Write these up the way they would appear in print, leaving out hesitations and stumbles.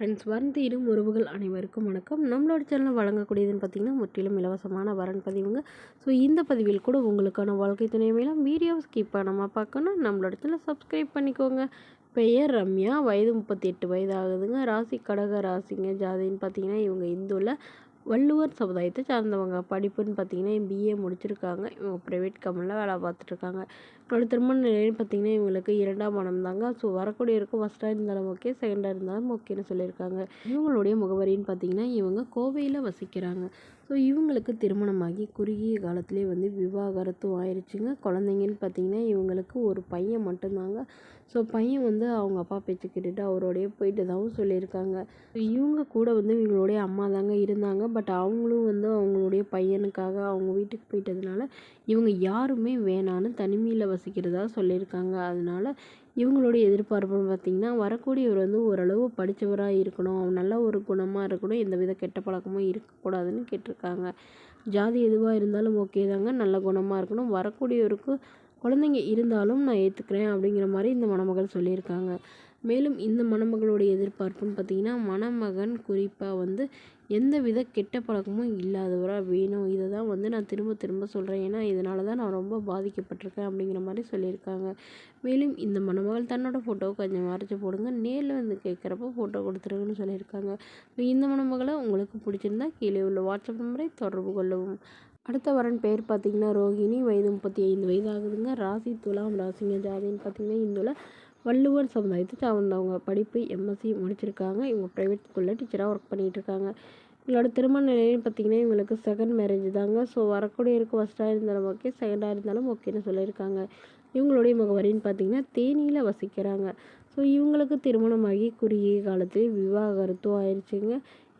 Friends, வரன் தேடும் உறவுகள் அனைவருக்கும் வணக்கம். நம்மளோட சேனல் வழங்கக்கூடியதுன்னு பார்த்தீங்கன்னா முற்றிலும் இலவசமான வரன் பதிவுங்க. ஸோ இந்த பதிவில் கூட உங்களுக்கான வாழ்க்கை துணை மேலும் வீடியோ ஸ்கிப் பண்ணாமல் பார்க்கணும். நம்மளோட சேனல் சப்ஸ்கிரைப் பண்ணிக்கோங்க. பெயர் ரம்யா, வயது 38 வயது ஆகுதுங்க. ராசி கடக ராசிங்க. ஜாதின்னு பார்த்தீங்கன்னா இவங்க இந்துவில் வள்ளுவர் சமுதாயத்தை சார்ந்தவங்க. படிப்புன்னு பார்த்தீங்கன்னா பிஏ முடிச்சிருக்காங்க. இவங்க ப்ரைவேட் கம்பெனியில் வேலை பார்த்துட்ருக்காங்க. என்னோட திருமண நிலைன்னு பார்த்தீங்கன்னா இவங்களுக்கு 2ஆம் மனம் தாங்க. ஸோ வரக்கூடிய இருக்கும் ஃபஸ்ட்டாக இருந்தாலும் ஓகே, செகண்டாக இருந்தாலும் ஓகேன்னு சொல்லியிருக்காங்க. இவங்களுடைய முகவரின்னு பார்த்தீங்கன்னா இவங்க கோவையில் வசிக்கிறாங்க. ஸோ இவங்களுக்கு திருமணமாகி குறுகிய காலத்திலே விவாகரத்தும் ஆயிடுச்சுங்க. குழந்தைங்கன்னு பார்த்தீங்கன்னா இவங்களுக்கு ஒரு பையன் மட்டும்தாங்க. ஸோ பையன் அவங்க அப்பா பேச்சு கேட்டுட்டு அவரோடைய போயிட்டதாகவும் சொல்லியிருக்காங்க. இவங்க கூட இவங்களுடைய அம்மா தாங்க இருந்தாங்க. பட் அவங்களும் அவங்களுடைய பையனுக்காக அவங்க வீட்டுக்கு போயிட்டதுனால இவங்க யாருமே வேணான்னு தனிமையில் வசிக்கிறதா சொல்லியிருக்காங்க. அதனால இவங்களுடைய எதிர்பார்ப்புன்னு பார்த்திங்கன்னா வரக்கூடியவர் ஓரளவு படித்தவராக இருக்கணும், நல்ல ஒரு குணமாக இருக்கணும், எந்தவித கெட்ட பழக்கமும் இருக்கக்கூடாதுன்னு கேட்டிருக்காங்க. ஜாதி எதுவாக இருந்தாலும் ஓகே தாங்க, நல்ல குணமாக இருக்கணும், வரக்கூடியவருக்கு குழந்தைங்க இருந்தாலும் நான் ஏற்றுக்கிறேன் அப்படிங்கிற மாதிரி இந்த மணமகள் சொல்லியிருக்காங்க. மேலும் இந்த மணமகளுடைய எதிர்பார்ப்புன்னு பார்த்திங்கன்னா மணமகன் குறிப்பாக எந்தவித கெட்ட பழக்கமும் இல்லாதவராக வேணும். இதை தான் நான் திரும்ப திரும்ப சொல்கிறேன். ஏன்னா இதனால தான் நான் ரொம்ப பாதிக்கப்பட்டிருக்கேன் அப்படிங்கிற மாதிரி சொல்லியிருக்காங்க. மேலும் இந்த மணமகள் தன்னோட ஃபோட்டோவை கொஞ்சம் மறைச்சி போடுங்க, நேரில் கேட்குறப்போ ஃபோட்டோ கொடுத்துருங்கன்னு சொல்லியிருக்காங்க. இந்த மணமகளை உங்களுக்கு பிடிச்சிருந்தா கீழே உள்ள வாட்ஸ்அப் நம்பரை தொடர்பு கொள்ளவும். அடுத்த வரன் பேர் பார்த்திங்கன்னா ரோஹிணி, வயது 35 வயது ஆகுதுங்க. ராசி துலாம் ராசிங்க. ஜாதின்னு பார்த்திங்கன்னா இந்துவில் வள்ளுவர் சமுதாயத்தை சார்ந்தவங்க. படிப்பு எம்எஸ்சி முடிச்சிருக்காங்க. இவங்க ப்ரைவேட் ஸ்கூலில் டீச்சராக ஒர்க் பண்ணிகிட்ருக்காங்க. இவங்களோட திருமண நிலைன்னு பார்த்திங்கன்னா இவங்களுக்கு செகண்ட் மேரேஜ் தாங்க. ஸோ வரக்கூடிய இருக்கும் ஃபஸ்ட்டாக இருந்தாலும் ஓகே, செகண்டாக இருந்தாலும் ஓகேன்னு சொல்லியிருக்காங்க. இவங்களுடைய முகவரின்னு பார்த்திங்கன்னா தேனியில் வசிக்கிறாங்க. ஸோ இவங்களுக்கு திருமணமாகி குறுகிய காலத்தில் விவாகரத்தும் ஆயிடுச்சுங்க.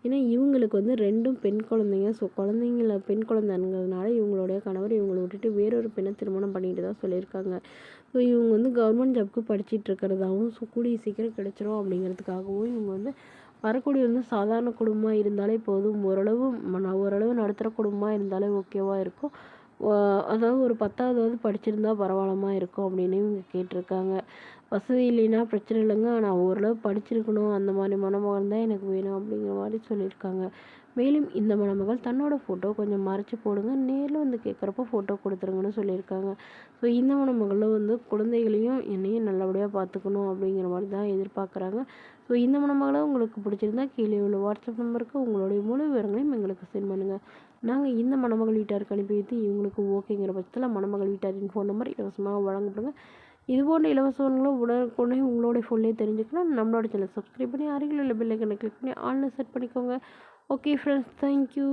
ஏன்னா இவங்களுக்கு 2ம் பெண் குழந்தைங்க. ஸோ குழந்தைங்கள பெண் குழந்தைங்கிறதுனால இவங்களுடைய கணவர் இவங்களை விட்டுட்டு வேறொரு பெண்ணை திருமணம் பண்ணிட்டு தான் சொல்லியிருக்காங்க. ஸோ இவங்க கவர்மெண்ட் ஜாப்க்கு படிச்சுட்டு இருக்கிறதாகவும், ஸோ கூடிய சீக்கிரம் கிடைச்சிரும் அப்படிங்கிறதுக்காகவும் இவங்க வரக்கூடிய சாதாரண குடும்பமாக இருந்தாலே போதும், ஓரளவு நடுத்தர குடும்பமாக இருந்தாலே ஓகேவாக இருக்கும். அதாவது ஒரு 10வது படிச்சிருந்தா பரவாயில்லமா இருக்கும் அப்படின்னு இவங்க கேட்டிருக்காங்க. வசதி இல்லைன்னா பிரச்சனை இல்லைங்க, ஆனால் ஓரளவு படிச்சிருக்கணும், அந்த மாதிரி மணமகன் தான் எனக்கு வேணும் அப்படிங்கிற மாதிரி சொல்லியிருக்காங்க. மேலும் இந்த மணமகள் தன்னோட ஃபோட்டோ கொஞ்சம் மறைச்சி போடுங்க, நேரில் கேட்குறப்போ ஃபோட்டோ கொடுத்துருங்கன்னு சொல்லியிருக்காங்க. ஸோ இந்த மணமகளில் குழந்தைகளையும் என்னையும் நல்லபடியாக பார்த்துக்கணும் அப்படிங்கிற மாதிரி தான் எதிர்பார்க்குறாங்க. ஸோ இந்த மணமகளை உங்களுக்கு பிடிச்சிருந்தா கீழே உள்ள வாட்ஸ்அப் நம்பருக்கு உங்களுடைய முழு விவரங்களையும் எங்களுக்கு சென்ட் பண்ணுங்கள். நாங்கள் இந்த மணமகள் வீட்டாருக்கு அனுப்பி வைத்து இவங்களுக்கு ஓகேங்கிற பட்சத்தில் மணமகள் வீட்டாரின் ஃபோன் நம்பர் இலவசமாக வழங்கப்படுங்க. இது போன்ற இலவசங்களும் உடனுக்குடனே உங்களோட ஃபோன்லேயே தெரிஞ்சுக்கலாம். நம்மளோட சேனல் சப்ஸ்கிரைப் பண்ணி அருகில் உள்ள பெல் ஐக்கனை கிளிக் பண்ணி ஆல்னு செட் பண்ணிக்கோங்க. Okay friends, thank you.